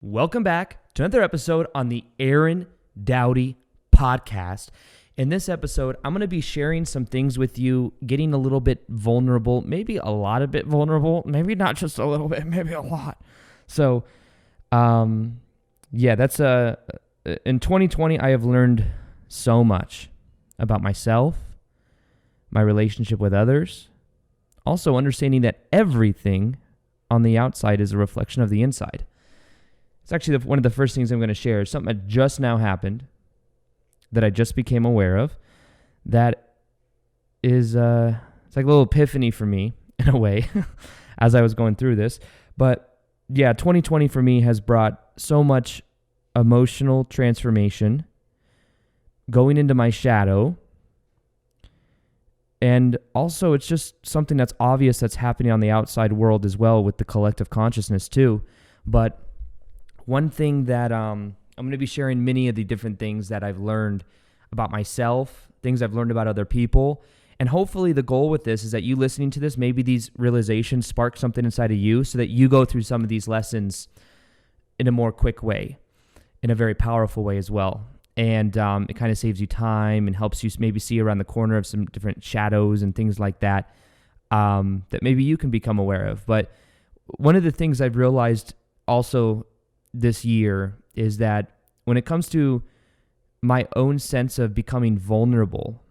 Welcome back to another episode on the Aaron Doughty podcast. In this episode, I'm going to be sharing some things with you, getting a little bit vulnerable, maybe a lot of bit vulnerable, maybe not just a little bit, maybe a lot. So, that's in 2020, I have learned so much about myself, my relationship with others, also understanding that everything on the outside is a reflection of the inside. It's actually one of the first things I'm going to share is something that just now happened that I just became aware of that is, it's like a little epiphany for me in a way as I was going through this. But yeah, 2020 for me has brought so much emotional transformation, going into my shadow, and also it's just something that's obvious that's happening on the outside world as well with the collective consciousness too. But one thing that I'm going to be sharing many of the different things that I've learned about myself, things I've learned about other people, and hopefully the goal with this is that you listening to this, maybe these realizations spark something inside of you so that you go through some of these lessons in a more quick way, in a very powerful way as well. And it kind of saves you time and helps you maybe see around the corner of some different shadows and things like that, that maybe you can become aware of. But one of the things I've realized also this year is that when it comes to my own sense of becoming vulnerable,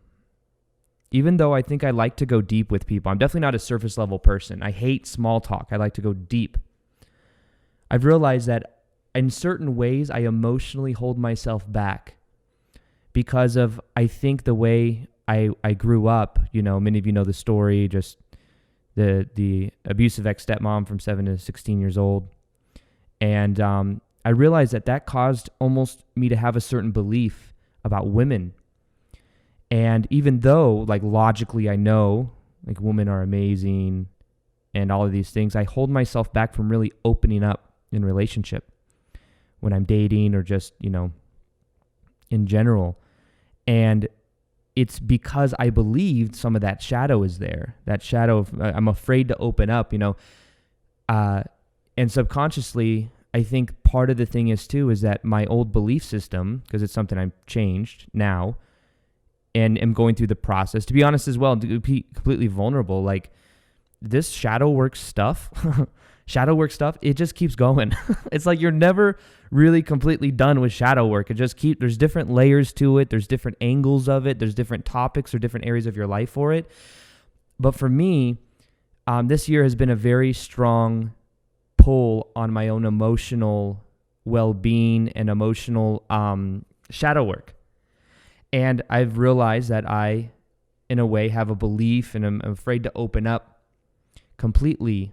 even though I think I like to go deep with people, I'm definitely not a surface level person. I hate small talk. I like to go deep. I've realized that in certain ways I emotionally hold myself back because of, I think, the way I grew up. You know, many of you know the story, just the abusive ex-stepmom from 7 to 16 years old. And I realized that caused almost me to have a certain belief about women. And even though, like, logically I know, like, women are amazing and all of these things, I hold myself back from really opening up in relationship when I'm dating or just, you know, in general. And it's because I believed some of that shadow is there. That shadow of, I'm afraid to open up, you know. And subconsciously, I think part of the thing is too, is that my old belief system, because it's something I've changed now and am going through the process, to be honest as well, to be completely vulnerable, like this shadow work stuff, it just keeps going. It's like you're never really completely done with shadow work. There's different layers to it. There's different angles of it. There's different topics or different areas of your life for it. But for me, this year has been a very strong pull on my own emotional well-being and emotional shadow work. And I've realized that I, in a way, have a belief and I'm afraid to open up completely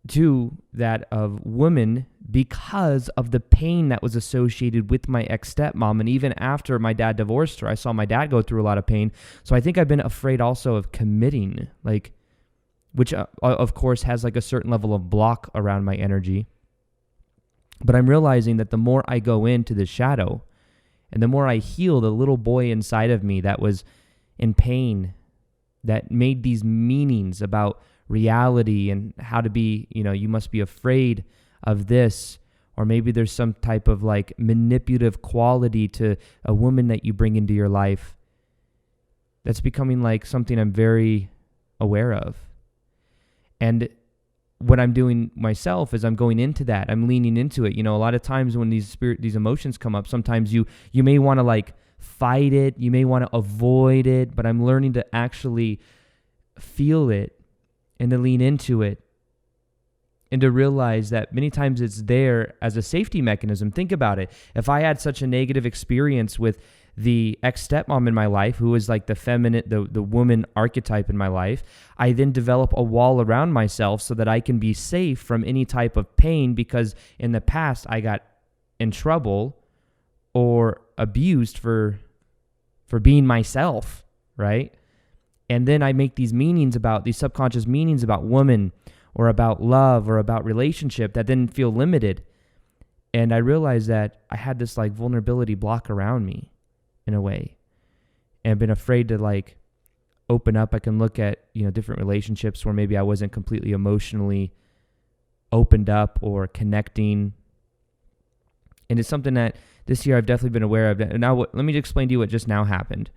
to that of women because of the pain that was associated with my ex-stepmom. And even after my dad divorced her, I saw my dad go through a lot of pain. So I think I've been afraid also of committing, like, which of course has like a certain level of block around my energy. But I'm realizing that the more I go into the shadow and the more I heal the little boy inside of me that was in pain, that made these meanings about reality and how to be, you know, you must be afraid of this, or maybe there's some type of like manipulative quality to a woman that you bring into your life. That's becoming like something I'm very aware of. And what I'm doing myself is I'm going into that. I'm leaning into it. You know, a lot of times when these emotions come up, sometimes you may want to like fight it. You may want to avoid it, but I'm learning to actually feel it and to lean into it and to realize that many times it's there as a safety mechanism. Think about it. If I had such a negative experience with the ex-stepmom in my life, who was like the feminine, the woman archetype in my life, I then develop a wall around myself so that I can be safe from any type of pain, because in the past I got in trouble or abused for being myself, right? And then I make these subconscious meanings about woman or about love or about relationship that then feel limited. And I realized that I had this like vulnerability block around me in a way, and I've been afraid to like open up. I can look at, different relationships where maybe I wasn't completely emotionally opened up or connecting And it's something that this year I've definitely been aware of. And now, let me explain to you what just now happened.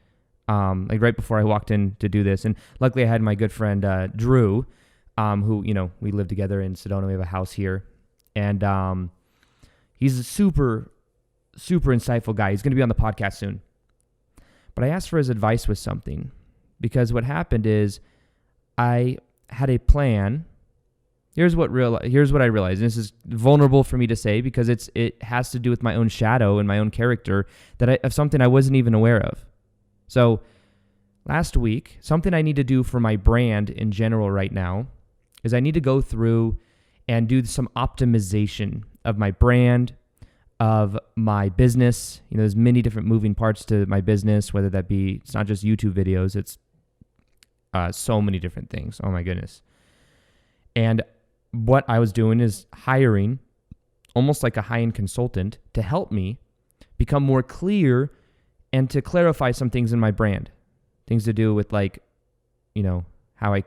Like right before I walked in to do this. And luckily I had my good friend, Drew, who, we live together in Sedona. We have a house here. And he's a super, super insightful guy. He's going to be on the podcast soon. But I asked for his advice with something. Because what happened is I had a plan. Here's what I realized. And this is vulnerable for me to say because it has to do with my own shadow and my own character of something I wasn't even aware of. So last week, something I need to do for my brand in general right now is I need to go through and do some optimization of my brand, of my business. There's many different moving parts to my business, whether that be, it's not just YouTube videos, it's so many different things. Oh my goodness. And what I was doing is hiring almost like a high-end consultant to help me become more clear and to clarify some things in my brand, things to do with how I,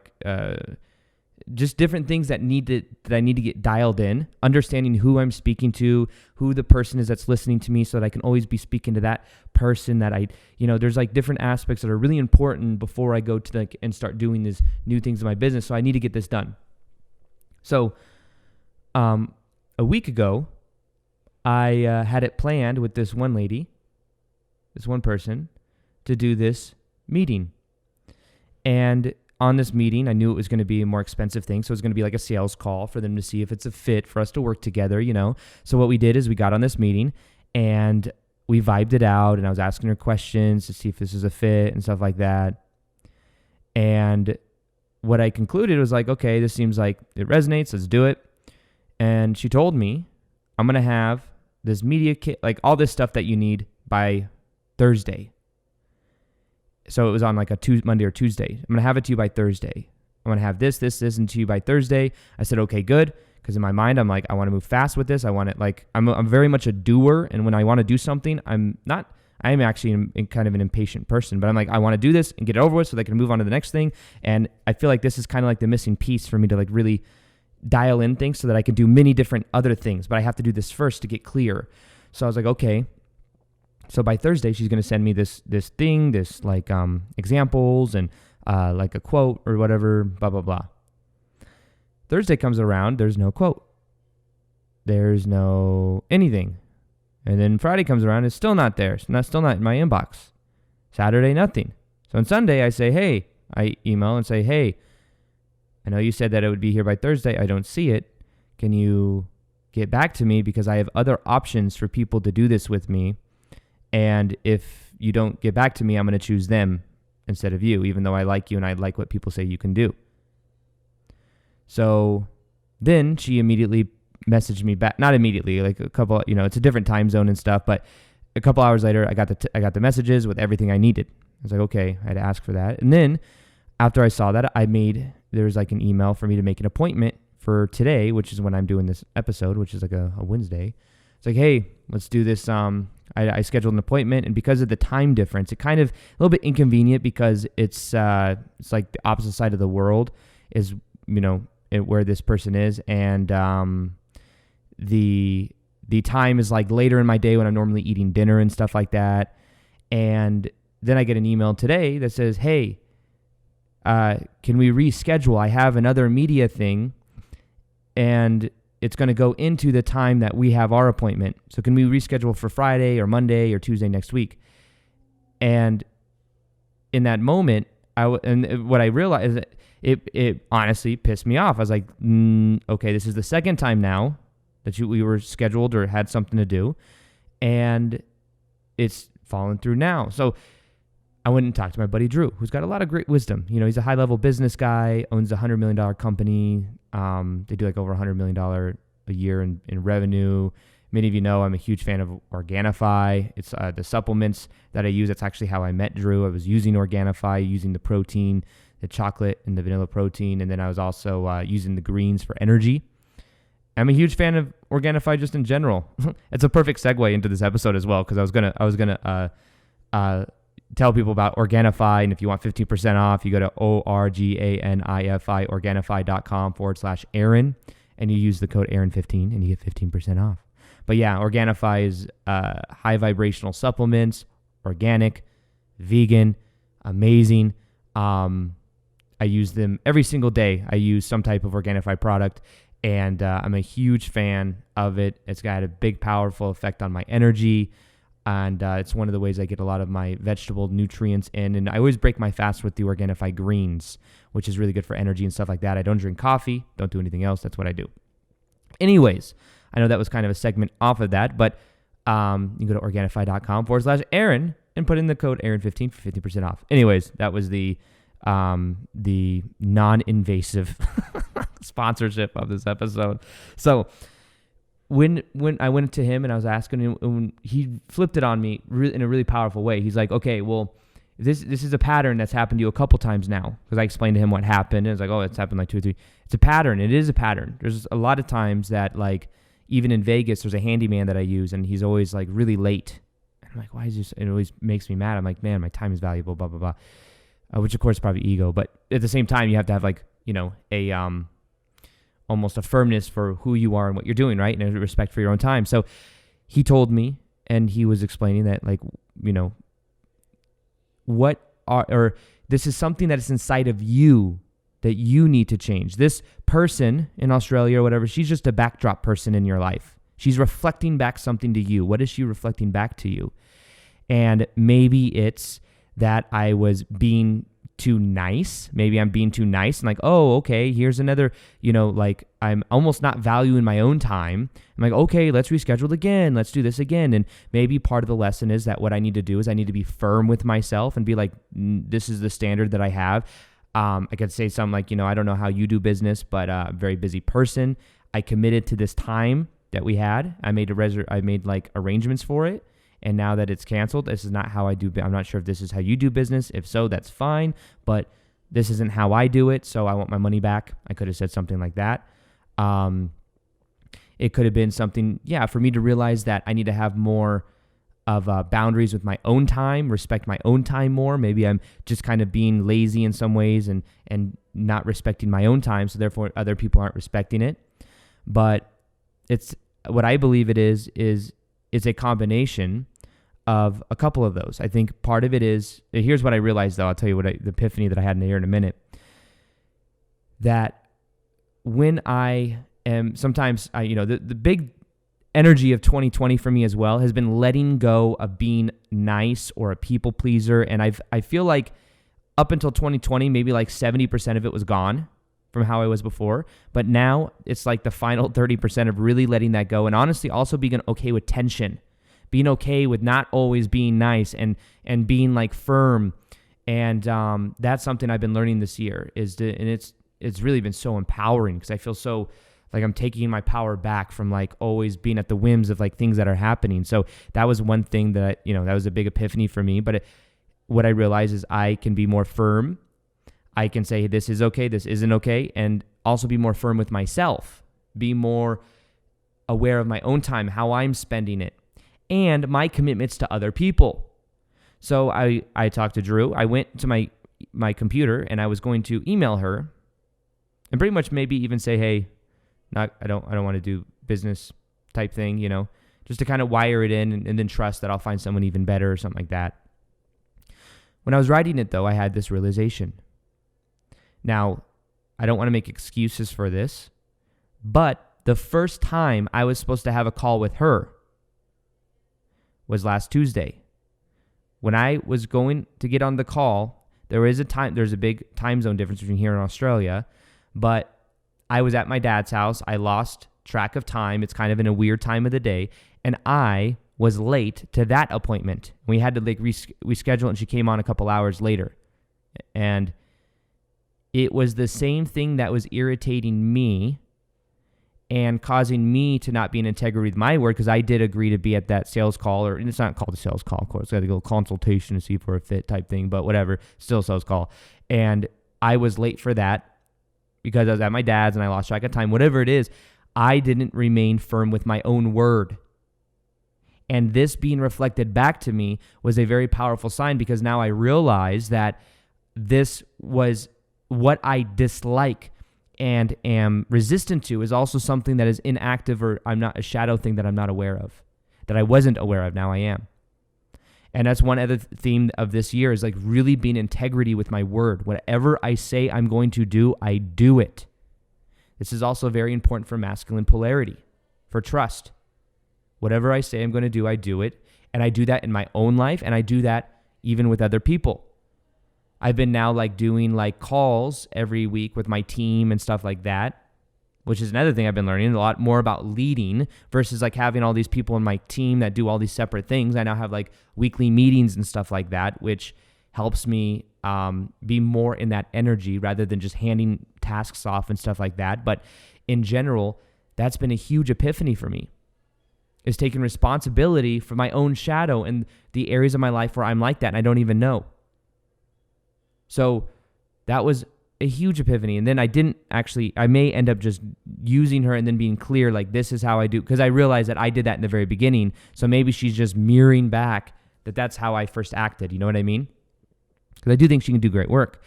just different things that I need to get dialed in, understanding who I'm speaking to, who the person is that's listening to me so that I can always be speaking to that person that there's like different aspects that are really important before I go to and start doing these new things in my business. So I need to get this done. So, a week ago, I had it planned with this one lady, this one person, to do this meeting. And on this meeting, I knew it was going to be a more expensive thing. So it was going to be like a sales call for them to see if it's a fit for us to work together, So what we did is we got on this meeting and we vibed it out. And I was asking her questions to see if this is a fit and stuff like that. And what I concluded was like, okay, this seems like it resonates. Let's do it. And she told me, I'm going to have this media kit, like all this stuff that you need by Thursday. So it was on like a Monday or Tuesday. I'm going to have it to you by Thursday. I'm going to have this, and to you by Thursday. I said, okay, good. Because in my mind, I'm like, I want to move fast with this. I want it I'm very much a doer. And when I want to do something, I am actually kind of an impatient person. But I'm like, I want to do this and get it over with so that I can move on to the next thing. And I feel like this is kind of like the missing piece for me to like really dial in things so that I can do many different other things. But I have to do this first to get clear. So I was like, okay. So by Thursday, she's going to send me this thing, this like examples and like a quote or whatever, blah, blah, blah. Thursday comes around, there's no quote. There's no anything. And then Friday comes around, it's still not there. It's still not in my inbox. Saturday, nothing. So on Sunday, I email and say, hey, I know you said that it would be here by Thursday. I don't see it. Can you get back to me? Because I have other options for people to do this with me. And if you don't get back to me, I'm going to choose them instead of you, even though I like you and I like what people say you can do. So then she immediately messaged me back, not immediately, like a couple, it's a different time zone and stuff, but a couple hours later, I got the messages with everything I needed. I was like, okay, I had to ask for that. And then after I saw that, there was like an email for me to make an appointment for today, which is when I'm doing this episode, which is like a Wednesday. It's like, hey, let's do this. I scheduled an appointment, and because of the time difference, it kind of a little bit inconvenient because it's like the opposite side of the world is, where this person is. And the time is like later in my day when I'm normally eating dinner and stuff like that. And then I get an email today that says, hey, can we reschedule? I have another media thing and it's going to go into the time that we have our appointment. So can we reschedule for Friday or Monday or Tuesday next week? And in that moment, what I realized is it honestly pissed me off. I was like, okay, this is the second time now that we were scheduled or had something to do, and it's fallen through now. So I went and talked to my buddy Drew, who's got a lot of great wisdom. He's a high-level business guy, owns a $100 million company. They do like over $100 million a year in revenue. Many of you know I'm a huge fan of Organifi. It's the supplements that I use. That's actually how I met Drew. I was using Organifi, using the protein, the chocolate and the vanilla protein, and then I was also using the greens for energy. I'm a huge fan of Organifi just in general. It's a perfect segue into this episode as well, because I was gonna tell people about Organifi, and if you want 15% off, you go to ORGANIFI, Organifi.com/Aaron, and you use the code Aaron15 and you get 15% off. But yeah, Organifi is high vibrational supplements, organic, vegan, amazing. I use them every single day. I use some type of Organifi product, and I'm a huge fan of it. It's got a big, powerful effect on my energy, and it's one of the ways I get a lot of my vegetable nutrients in. And I always break my fast with the Organifi greens, which is really good for energy and stuff like that. I don't drink coffee, don't do anything else. That's what I do. Anyways, I know that was kind of a segment off of that, but you can go to Organifi.com/Aaron and put in the code Aaron15 for 50% off. Anyways, that was the non-invasive sponsorship of this episode. So when I went to him and I was asking him, he flipped it on me in a really powerful way. He's like, okay, well, this is a pattern that's happened to you a couple times now. Because I explained to him what happened. And I was like, oh, it's happened like 2 or 3. It's a pattern. It is a pattern. There's a lot of times that, like, even in Vegas, there's a handyman that I use, and he's always like really late. And I'm like, why is this? It always makes me mad. I'm like, man, my time is valuable, blah, blah, blah. Which of course is probably ego. But at the same time, you have to have, like, you know, a almost a firmness for who you are and what you're doing, right? And a respect for your own time. So he told me, and he was explaining that, like, you know, this is something that is inside of you that you need to change. This person in Australia or whatever, she's just a backdrop person in your life. She's reflecting back something to you. What is she reflecting back to you? And maybe it's that I was being too nice. Maybe I'm being too nice and like, oh, okay, here's another, you know, like I'm almost not valuing my own time. I'm like, okay, let's reschedule again. Let's do this again. And maybe part of the lesson is that what I need to do is I need to be firm with myself and be like, this is the standard that I have. I could say something like, you know, I don't know how you do business, but I'm a very busy person. I committed to this time that we had. I made like arrangements for it. And now that it's canceled, this is not how I do. I'm not sure if this is how you do business. If so, that's fine. But this isn't how I do it, so I want my money back. I could have said something like that. It could have been something, for me to realize that I need to have more of boundaries with my own time, respect my own time more. Maybe I'm just kind of being lazy in some ways and not respecting my own time, so therefore other people aren't respecting it. But it's what I believe it is a combination of a couple of those. I think part of it is, here's what I realized though, I'll tell you the epiphany that I had in here in a minute, that when I am, sometimes the big energy of 2020 for me as well has been letting go of being nice or a people pleaser. And I feel like up until 2020, maybe like 70% of it was gone from how I was before. But now it's like the final 30% of really letting that go. And honestly, also being okay with tension, being okay with not always being nice and being like firm. And that's something I've been learning this year and it's really been so empowering because I feel so like I'm taking my power back from like always being at the whims of like things that are happening. So that was one thing that, that was a big epiphany for me. But what I realized is I can be more firm. I can say, this is okay, this isn't okay, and also be more firm with myself, be more aware of my own time, how I'm spending it, and my commitments to other people. So I talked to Drew. I went to my computer, and I was going to email her and pretty much maybe even say, hey, I don't want to do business type thing, just to kind of wire it in and then trust that I'll find someone even better or something like that. When I was writing it, though, I had this realization. Now, I don't want to make excuses for this, but the first time I was supposed to have a call with her was last Tuesday. When I was going to get on the call, there's a big time zone difference between here and Australia, but I was at my dad's house. I lost track of time. It's kind of in a weird time of the day, and I was late to that appointment. We had to like reschedule, and she came on a couple hours later, and it was the same thing that was irritating me and causing me to not be in integrity with my word, because I did agree to be at that sales call, and it's not called a sales call, of course. It's got to go consultation to see if we're a fit type thing, but whatever, still a sales call. And I was late for that because I was at my dad's and I lost track of time. Whatever it is, I didn't remain firm with my own word. And this being reflected back to me was a very powerful sign, because now I realize that this was what I dislike and am resistant to is also something that is inactive, or I'm not a shadow thing that I'm not aware of, that I wasn't aware of. Now I am. And that's one other theme of this year, is like really being integrity with my word. Whatever I say I'm going to do, I do it. This is also very important for masculine polarity, for trust. Whatever I say I'm going to do, I do it. And I do that in my own life, and I do that even with other people. I've been now like doing like calls every week with my team and stuff like that, which is another thing I've been learning a lot more about leading versus like having all these people in my team that do all these separate things. I now have like weekly meetings and stuff like that, which helps me be more in that energy rather than just handing tasks off and stuff like that. But in general, that's been a huge epiphany for me, is taking responsibility for my own shadow and the areas of my life where I'm like that and I don't even know. So that was a huge epiphany. And then I may end up just using her and then being clear, like, this is how I do, because I realized that I did that in the very beginning. So maybe she's just mirroring back that that's how I first acted. You know what I mean? Because I do think she can do great work.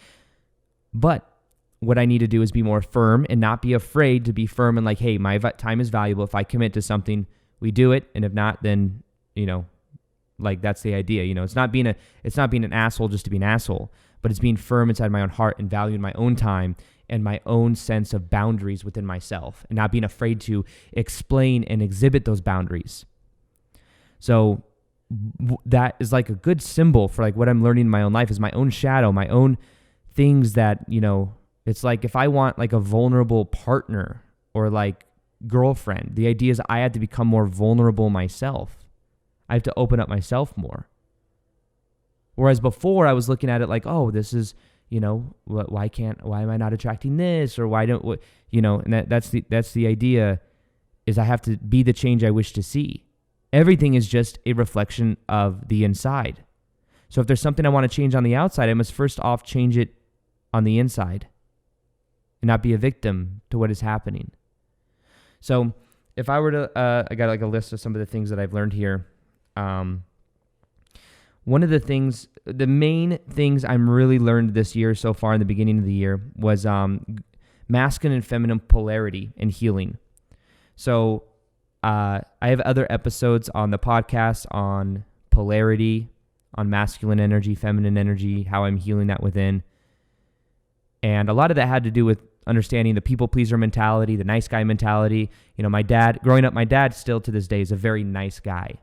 But what I need to do is be more firm and not be afraid to be firm and like, hey, my time is valuable. If I commit to something, we do it. And if not, then, like that's the idea. It's not being an asshole just to be an asshole, but it's being firm inside my own heart and valuing my own time and my own sense of boundaries within myself, and not being afraid to explain and exhibit those boundaries. So that is like a good symbol for like what I'm learning in my own life, is my own shadow, my own things that, it's like if I want like a vulnerable partner or like girlfriend, the idea is I have to become more vulnerable myself. I have to open up myself more. Whereas before I was looking at it like, oh, this is, why am I not attracting this? Or why don't, and that's the idea, is I have to be the change I wish to see. Everything is just a reflection of the inside. So if there's something I want to change on the outside, I must first off change it on the inside and not be a victim to what is happening. So if I were to, I got like a list of some of the things that I've learned here. One of the main things I'm really learned this year so far in the beginning of the year was masculine and feminine polarity and healing. So I have other episodes on the podcast on polarity, on masculine energy, feminine energy, how I'm healing that within. And a lot of that had to do with understanding the people pleaser mentality, the nice guy mentality. My dad, growing up, my dad still to this day is a very nice guy.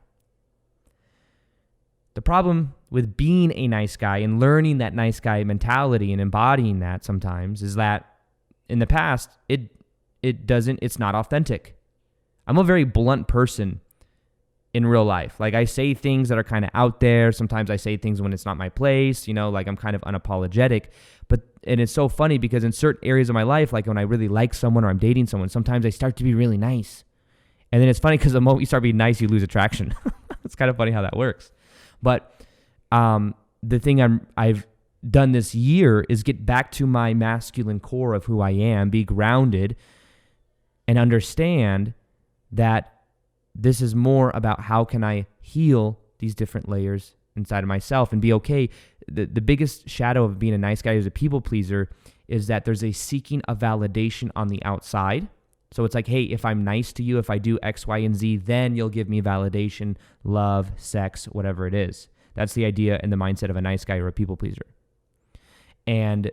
The problem with being a nice guy and learning that nice guy mentality and embodying that sometimes is that in the past, it's not authentic. I'm a very blunt person in real life. Like I say things that are kind of out there. Sometimes I say things when it's not my place, like I'm kind of unapologetic. And it's so funny because in certain areas of my life, like when I really like someone or I'm dating someone, sometimes I start to be really nice. And then it's funny because the moment you start being nice, you lose attraction. It's kind of funny how that works. But the thing I've done this year is get back to my masculine core of who I am, be grounded, and understand that this is more about how can I heal these different layers inside of myself and be okay. The biggest shadow of being a nice guy who's a people pleaser is that there's a seeking of validation on the outside. So it's like, hey, if I'm nice to you, if I do X, Y, and Z, then you'll give me validation, love, sex, whatever it is. That's the idea and the mindset of a nice guy or a people pleaser. And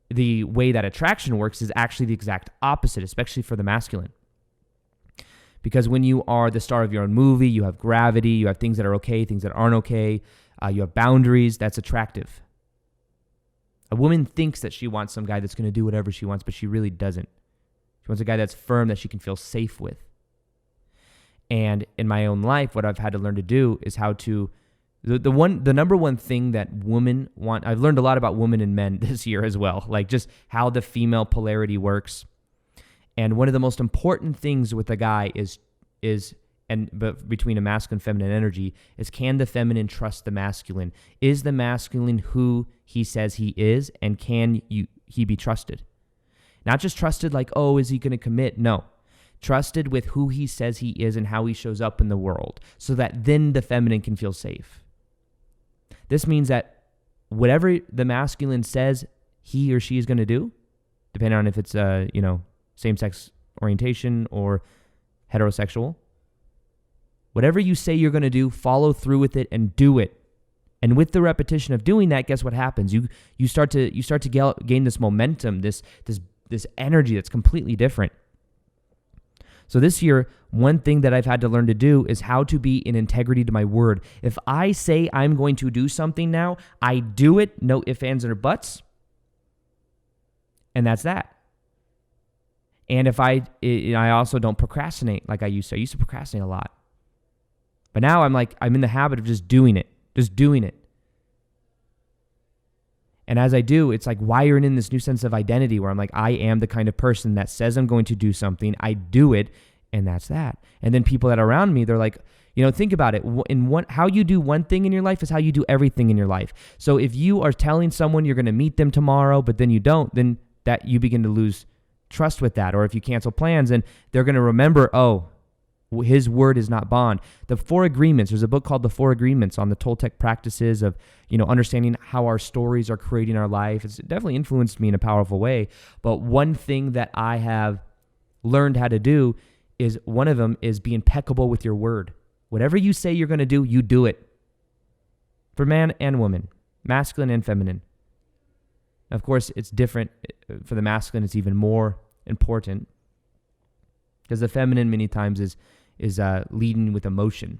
the way that attraction works is actually the exact opposite, especially for the masculine. Because when you are the star of your own movie, you have gravity, you have things that are okay, things that aren't okay, you have boundaries, that's attractive. A woman thinks that she wants some guy that's going to do whatever she wants, but she really doesn't. She wants a guy that's firm, that she can feel safe with. And in my own life, what I've had to learn to do is how to, the number one thing that women want, I've learned a lot about women and men this year as well, like just how the female polarity works. And one of the most important things with a guy but between a masculine and feminine energy is, can the feminine trust the masculine? Is the masculine who he says he is, and can he be trusted? Not just trusted like, oh, is he going to commit? No. Trusted with who he says he is and how he shows up in the world, so that then the feminine can feel safe. This means that whatever the masculine says he or she is going to do, depending on if it's, same-sex orientation or heterosexual. Whatever you say you're going to do, follow through with it and do it. And with the repetition of doing that, guess what happens? You start to gain this momentum, this energy that's completely different. So this year, one thing that I've had to learn to do is how to be in integrity to my word. If I say I'm going to do something now, I do it, no ifs, ands, or buts. And that's that. And if I also don't procrastinate like I used to. I used to procrastinate a lot. But now I'm in the habit of just doing it. And as I do, it's like wiring in this new sense of identity where I'm like, I am the kind of person that says I'm going to do something. I do it, and that's that. And then people that are around me, they're like, think about it. How you do one thing in your life is how you do everything in your life. So if you are telling someone you're going to meet them tomorrow, but then you don't, then that you begin to lose trust with that. Or if you cancel plans, and they're going to remember, his word is not bond. The 4 agreements, there's a book called The 4 Agreements on the Toltec practices of, understanding how our stories are creating our life. It's definitely influenced me in a powerful way. But one thing that I have learned how to do is one of them is be impeccable with your word. Whatever you say you're going to do, you do it. For man and woman, masculine and feminine. Of course, it's different. For the masculine, it's even more important because the feminine many times is leading with emotion.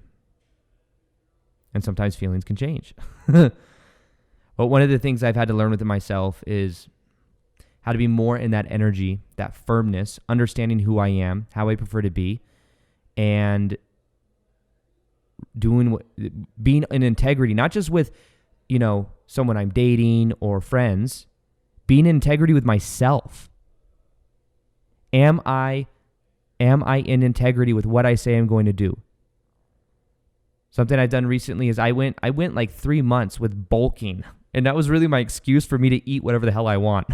And sometimes feelings can change. But one of the things I've had to learn within myself is how to be more in that energy, that firmness, understanding who I am, how I prefer to be, and being in integrity, not just with, someone I'm dating or friends, being in integrity with myself. Am I in integrity with what I say I'm going to do? Something I've done recently is I went like 3 months with bulking. And that was really my excuse for me to eat whatever the hell I want.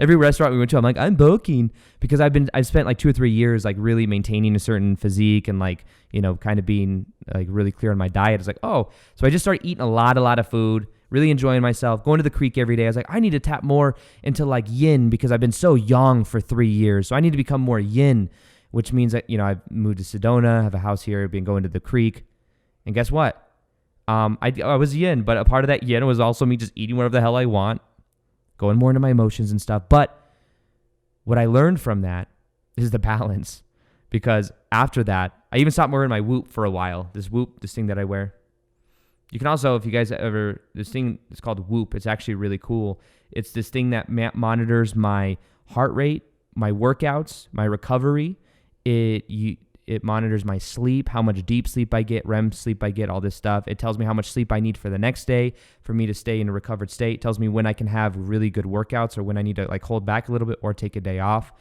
Every restaurant we went to, I'm like, I'm bulking because I've spent like 2 or 3 years like really maintaining a certain physique and like, kind of being like really clear on my diet. It's like, so I just started eating a lot of food, really enjoying myself, going to the creek every day. I was like, I need to tap more into like yin because I've been so yang for 3 years. So I need to become more yin, which means that, I've moved to Sedona, have a house here, been going to the creek. And guess what? I was yin, but a part of that yin was also me just eating whatever the hell I want, going more into my emotions and stuff. But what I learned from that is the balance, because after that, I even stopped wearing my Whoop for a while. This thing that I wear. You can also, if you guys this thing is called Whoop. It's actually really cool. It's this thing that monitors my heart rate, my workouts, my recovery. It monitors my sleep, how much deep sleep I get, REM sleep I get, all this stuff. It tells me how much sleep I need for the next day for me to stay in a recovered state. It tells me when I can have really good workouts or when I need to like hold back a little bit or take a day off.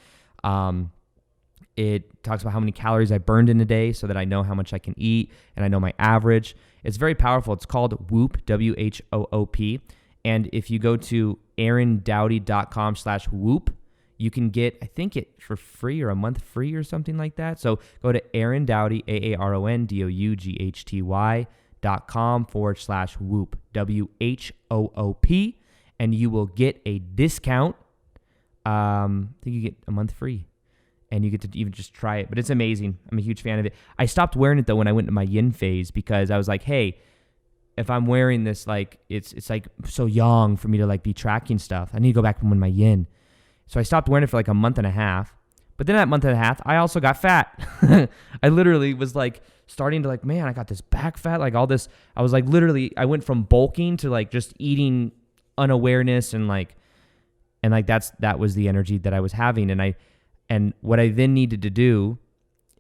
It talks about how many calories I burned in a day so that I know how much I can eat and I know my average. It's very powerful. It's called Whoop, WHOOP. And if you go to aarondoughty.com/whoop, you can get, I think it for free or a month free or something like that. So go to Aaron Doughty, AARONDOUGHTY.com/whoop, WHOOP, and you will get a discount. I think you get a month free, and you get to even just try it. But it's amazing. I'm a huge fan of it. I stopped wearing it though when I went into my yin phase because I was like, hey, if I'm wearing this, like it's like so young for me to like be tracking stuff. I need to go back in my yin. So I stopped wearing it for like a month and a half. But then that month and a half, I also got fat. I literally was like starting to like, man, I got this back fat, like all this. I was like literally, I went from bulking to like just eating unawareness and that was the energy that I was having. And what I then needed to do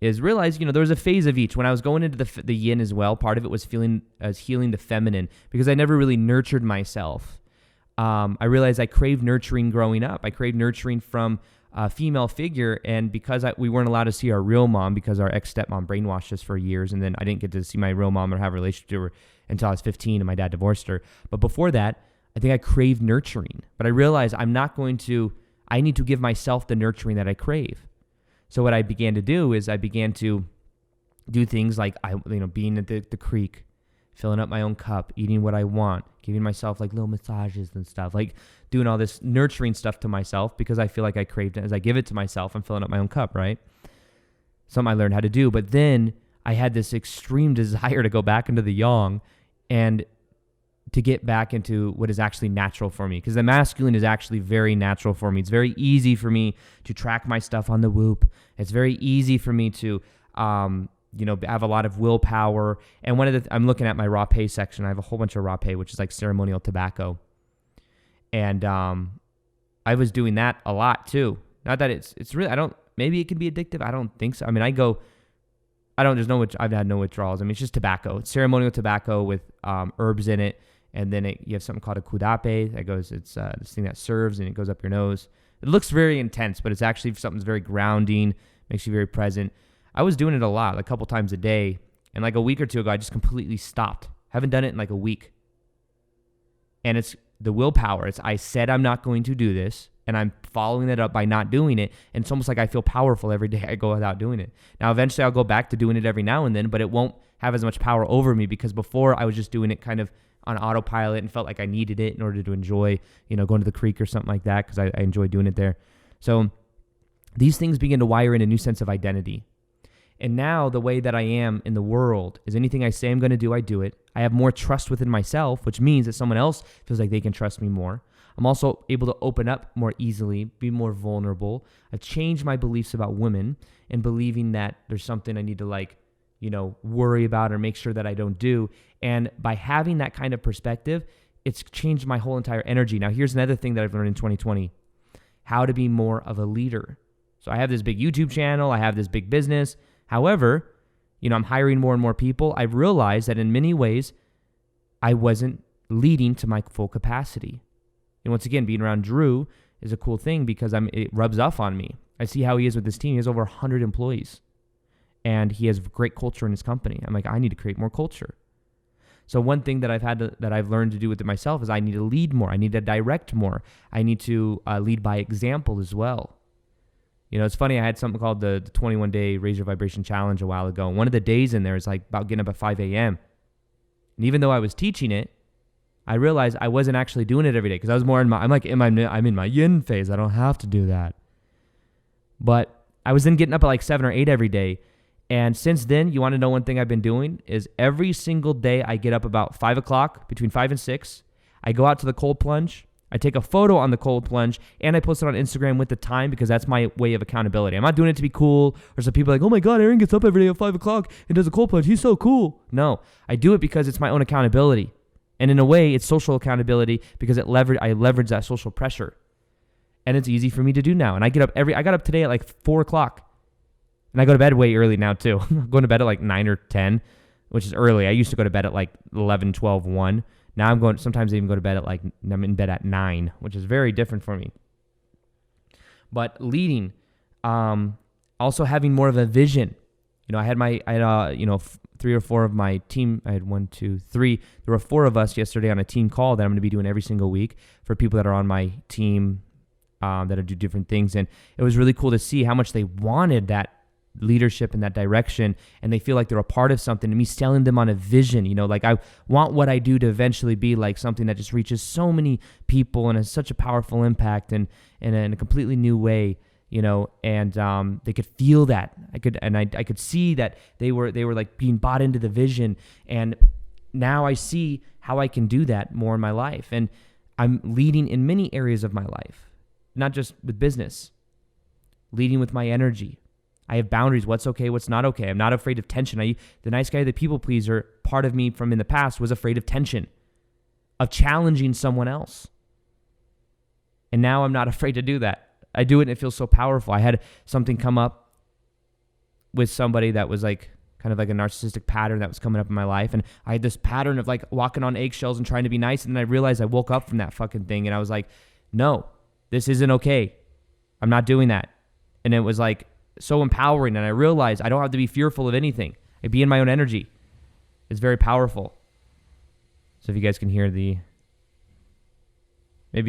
is realize, there was a phase of each. When I was going into the yin as well, part of it was healing the feminine because I never really nurtured myself. I realized I craved nurturing growing up. I craved nurturing from a female figure, and because we weren't allowed to see our real mom because our ex-stepmom brainwashed us for years, and then I didn't get to see my real mom or have a relationship with her until I was 15, and my dad divorced her. But before that, I think I craved nurturing. But I realized I need to give myself the nurturing that I crave. So what I began to do is I began to do things like being at the creek, filling up my own cup, eating what I want, giving myself like little massages and stuff, like doing all this nurturing stuff to myself because I feel like I craved it. As I give it to myself, I'm filling up my own cup, right? Something I learned how to do. But then I had this extreme desire to go back into the yang and to get back into what is actually natural for me, because the masculine is actually very natural for me. It's very easy for me to track my stuff on the Whoop. It's very easy for me to, have a lot of willpower. And I'm looking at my raw pay section. I have a whole bunch of raw pay, which is like ceremonial tobacco. And I was doing that a lot too. Not that it's really, maybe it can be addictive. I don't think so. I mean, I've had no withdrawals. I mean, it's just tobacco. It's ceremonial tobacco with herbs in it. And then you have something called a kudape that goes, it's this thing that serves and it goes up your nose. It looks very intense, but it's actually something that's very grounding, makes you very present. I was doing it a lot, like a couple times a day. And like a week or two ago, I just completely stopped. Haven't done it in like a week. And it's the willpower. I said I'm not going to do this, and I'm following it up by not doing it. And it's almost like I feel powerful every day I go without doing it. Now, eventually I'll go back to doing it every now and then, but it won't have as much power over me, because before I was just doing it kind of on autopilot and felt like I needed it in order to enjoy, going to the creek or something like that, because I enjoy doing it there. So these things begin to wire in a new sense of identity. And now the way that I am in the world is anything I say I'm going to do, I do it. I have more trust within myself, which means that someone else feels like they can trust me more. I'm also able to open up more easily, be more vulnerable. I've changed my beliefs about women and believing that there's something I need to worry about or make sure that I don't do. And by having that kind of perspective, it's changed my whole entire energy. Now, here's another thing that I've learned in 2020, how to be more of a leader. So I have this big YouTube channel. I have this big business. However, I'm hiring more and more people. I've realized that in many ways, I wasn't leading to my full capacity. And once again, being around Drew is a cool thing because it rubs off on me. I see how he is with his team. He has over 100 employees. And he has great culture in his company. I'm like, I need to create more culture. So one thing that I've learned to do with it myself is I need to lead more. I need to direct more. I need to lead by example as well. It's funny. I had something called the 21-day Raise Your Vibration Challenge a while ago. And one of the days in there is like about getting up at 5 a.m. And even though I was teaching it, I realized I wasn't actually doing it every day because I was more I'm in my yin phase. I don't have to do that. But I was then getting up at like 7 or 8 every day. And since then, you want to know one thing I've been doing is every single day I get up about 5 o'clock, between 5 and 6. I go out to the cold plunge. I take a photo on the cold plunge, and I post it on Instagram with the time because that's my way of accountability. I'm not doing it to be cool, or some people are like, oh my God, Aaron gets up every day at 5 o'clock and does a cold plunge. He's so cool. No, I do it because it's my own accountability. And in a way, it's social accountability because I leverage that social pressure. And it's easy for me to do now. And I got up today at like 4 o'clock. And I go to bed way early now too. I'm going to bed at like 9 or 10, which is early. I used to go to bed at like 11, 12, 1. Now sometimes I even go to bed I'm in bed at 9, which is very different for me. But leading, also having more of a vision. I had 3 or 4 of my team. I had 1, 2, 3. There were 4 of us yesterday on a team call that I'm going to be doing every single week for people that are on my team that do different things. And it was really cool to see how much they wanted that leadership in that direction, and they feel like they're a part of something, and me selling them on a vision, like I want what I do to eventually be like something that just reaches so many people and has such a powerful impact and in a completely new way, and they could feel that. I could see that they were like being bought into the vision, and now I see how I can do that more in my life, and I'm leading in many areas of my life, not just with business, leading with my energy. I have boundaries, what's okay, what's not okay. I'm not afraid of tension. The nice guy, the people pleaser, part of me from in the past was afraid of tension, of challenging someone else. And now I'm not afraid to do that. I do it and it feels so powerful. I had something come up with somebody that was like kind of like a narcissistic pattern that was coming up in my life. And I had this pattern of like walking on eggshells and trying to be nice. And then I realized I woke up from that fucking thing and I was like, no, this isn't okay. I'm not doing that. And it was like, so empowering, and I realized I don't have to be fearful of anything. I be in my own energy. It's very powerful. So if you guys can hear maybe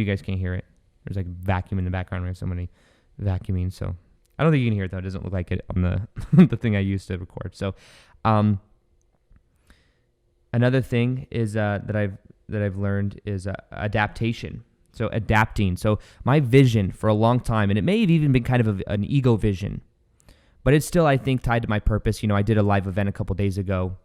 you guys can't hear it. There's like vacuum in the background. We have somebody vacuuming, so I don't think you can hear it though. It doesn't look like it on the the thing I used to record. So, Another thing is that I've learned is adaptation. So adapting. So my vision for a long time, and it may have even been kind of an ego vision, but it's still, I think, tied to my purpose. I did a live event a couple days ago.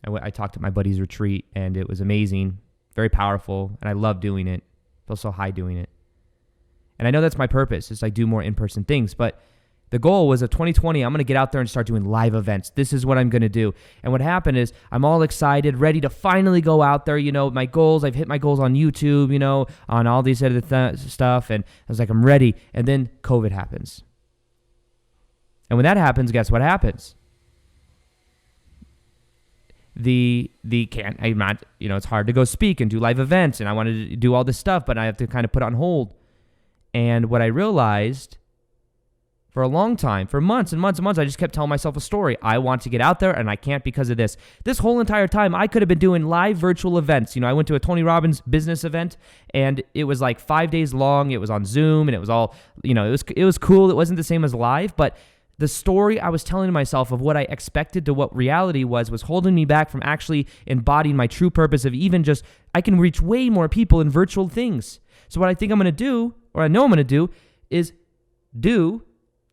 I talked at my buddy's retreat, and it was amazing, very powerful, and I love doing it. I feel so high doing it. And I know that's my purpose, is I do more in-person things, but the goal was of 2020, I'm going to get out there and start doing live events. This is what I'm going to do. And what happened is I'm all excited, ready to finally go out there. My goals, I've hit my goals on YouTube, on all these other stuff. And I was like, I'm ready. And then COVID happens. And when that happens, guess what happens? It's hard to go speak and do live events. And I wanted to do all this stuff, but I have to kind of put it on hold. And what I realized for a long time, for months and months and months, I just kept telling myself a story. I want to get out there, and I can't because of this. This whole entire time, I could have been doing live virtual events. I went to a Tony Robbins business event, and it was like 5 days long. It was on Zoom, and it was all, it was cool. It wasn't the same as live, but the story I was telling to myself of what I expected to what reality was holding me back from actually embodying my true purpose of even just, I can reach way more people in virtual things. So what I think I'm going to do, or I know I'm going to do, is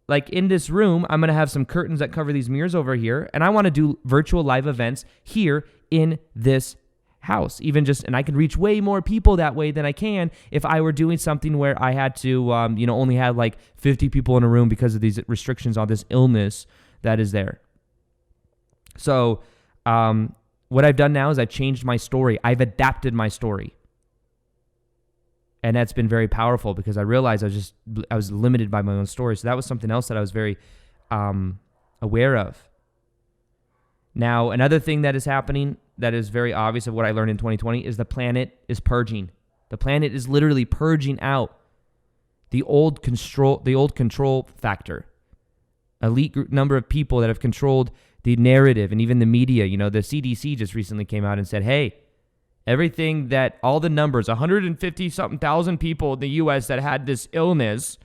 like in this room, I'm going to have some curtains that cover these mirrors over here, and I want to do virtual live events here in this house. And I can reach way more people that way than I can if I were doing something where I had to, only have like 50 people in a room because of these restrictions on this illness that is there. So what I've done now is I've changed my story. I've adapted my story. And that's been very powerful because I realized I was limited by my own story. So that was something else that I was very aware of. Now, another thing that is happening that is very obvious of what I learned in 2020 is the planet is purging. The planet is literally purging out the old control factor. Elite number of people that have controlled the narrative and even the media. The CDC just recently came out and said, hey, everything that all the numbers, 150-something thousand people in the U.S. that had this illness,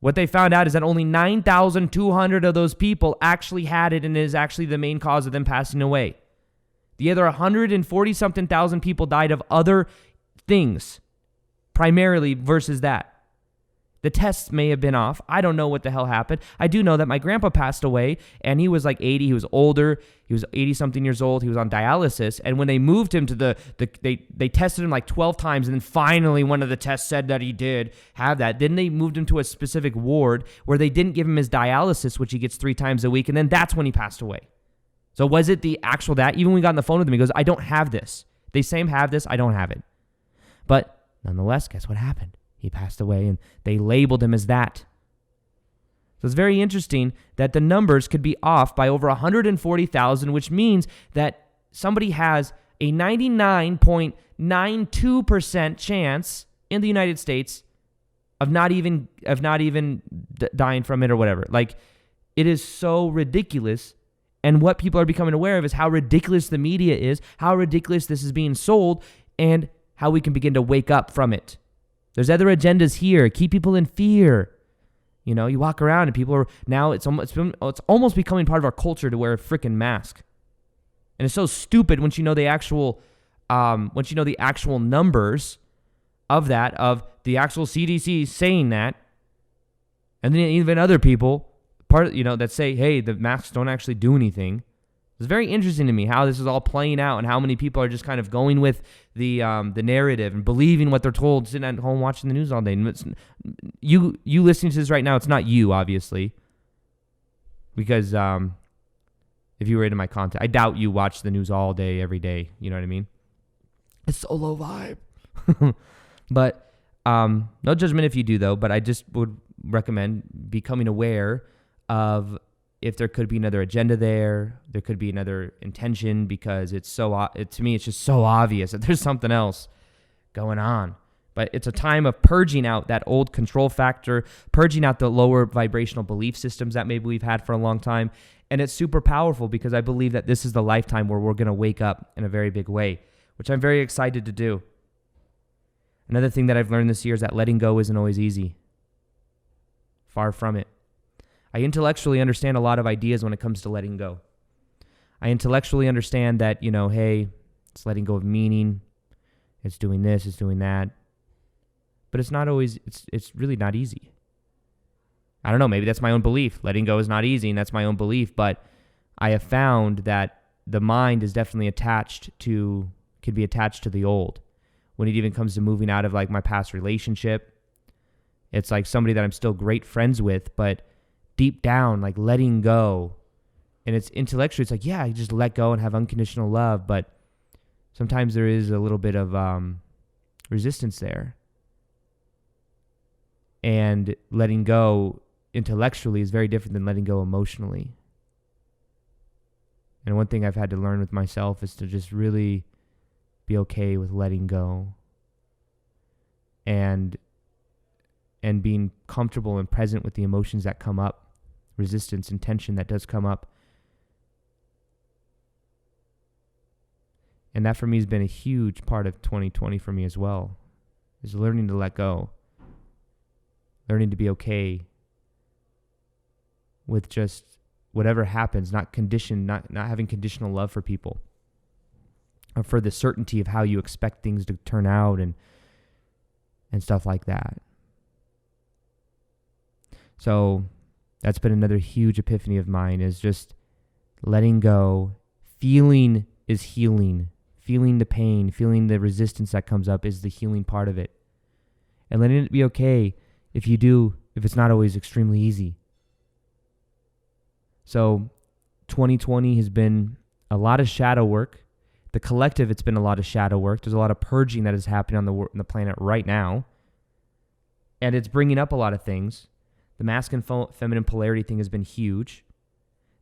what they found out is that only 9,200 of those people actually had it and it is actually the main cause of them passing away. The other 140-something thousand people died of other things, primarily versus that. The tests may have been off. I don't know what the hell happened. I do know that my grandpa passed away, and he was like 80. He was older. He was 80-something years old. He was on dialysis, and when they moved him to they tested him like 12 times, and then finally one of the tests said that he did have that. Then they moved him to a specific ward where they didn't give him his dialysis, which he gets 3 times a week, and then that's when he passed away. So was it the actual that? Even when we got on the phone with him, he goes, I don't have this. They say I have this. I don't have it. But nonetheless, guess what happened? He passed away, and they labeled him as that. So it's very interesting that the numbers could be off by over 140,000, which means that somebody has a 99.92% chance in the United States of not even dying from it or whatever. Like, it is so ridiculous. And what people are becoming aware of is how ridiculous the media is, how ridiculous this is being sold, and how we can begin to wake up from it. There's other agendas here. Keep people in fear. You walk around and people are now. It's almost becoming part of our culture to wear a freaking mask, and it's so stupid once you know the actual numbers of the actual CDC saying that, and then even other people that say, hey, the masks don't actually do anything. It's very interesting to me how this is all playing out and how many people are just kind of going with the narrative and believing what they're told, sitting at home watching the news all day. And you listening to this right now, it's not you, obviously, because if you were into my content, I doubt you watch the news all day, every day. You know what I mean? It's so low vibe. But no judgment if you do, though. But I just would recommend becoming aware of if there could be another agenda there could be another intention, because to me, it's just so obvious that there's something else going on. But it's a time of purging out that old control factor, purging out the lower vibrational belief systems that maybe we've had for a long time. And it's super powerful because I believe that this is the lifetime where we're going to wake up in a very big way, which I'm very excited to do. Another thing that I've learned this year is that letting go isn't always easy. Far from it. I intellectually understand a lot of ideas when it comes to letting go. I intellectually understand that, hey, It's letting go of meaning. It's doing this, it's doing that. But it's not always, it's really not easy. I don't know, maybe that's my own belief. Letting go is not easy, and that's my own belief. But I have found that the mind is definitely can be attached to the old. When it even comes to moving out of like my past relationship, it's like somebody that I'm still great friends with, but deep down, like letting go. And it's intellectually, it's like, yeah, you just let go and have unconditional love. But sometimes there is a little bit of resistance there. And letting go intellectually is very different than letting go emotionally. And one thing I've had to learn with myself is to just really be okay with letting go and being comfortable and present with the emotions that come up, resistance and tension that does come up. And that for me has been a huge part of 2020 for me as well, is learning to let go, learning to be okay with just whatever happens, not having conditional love for people, or for the certainty of how you expect things to turn out and stuff like that. So that's been another huge epiphany of mine, is just letting go. Feeling is healing. Feeling the pain, feeling the resistance that comes up is the healing part of it. And letting it be okay if it's not always extremely easy. So 2020 has been a lot of shadow work. The collective, it's been a lot of shadow work. There's a lot of purging that is happening on the planet right now. And it's bringing up a lot of things. The masculine feminine polarity thing has been huge.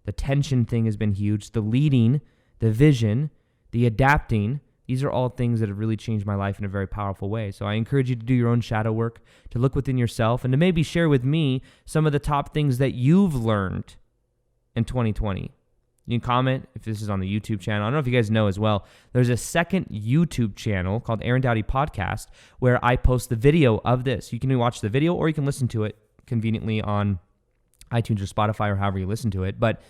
The tension thing has been huge. The leading, the vision, the adapting, these are all things that have really changed my life in a very powerful way. So I encourage you to do your own shadow work, to look within yourself, and to maybe share with me some of the top things that you've learned in 2020. You can comment if this is on the YouTube channel. I don't know if you guys know as well, there's a second YouTube channel called Doughty Podcast where I post the video of this. You can watch the video or you can listen to it conveniently on iTunes or Spotify or however you listen to it. But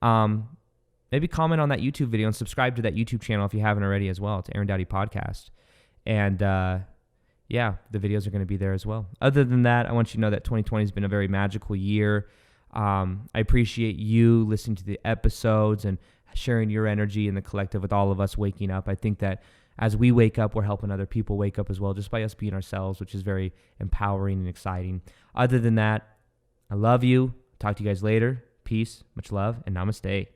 maybe comment on that YouTube video and subscribe to that YouTube channel if you haven't already as well. It's Doughty Podcast. And yeah, the videos are going to be there as well. Other than that, I want you to know that 2020 has been a very magical year. I appreciate you listening to the episodes and sharing your energy in the collective with all of us waking up. I think that as we wake up, we're helping other people wake up as well, just by us being ourselves, which is very empowering and exciting. Other than that, I love you. Talk to you guys later. Peace, much love, and namaste.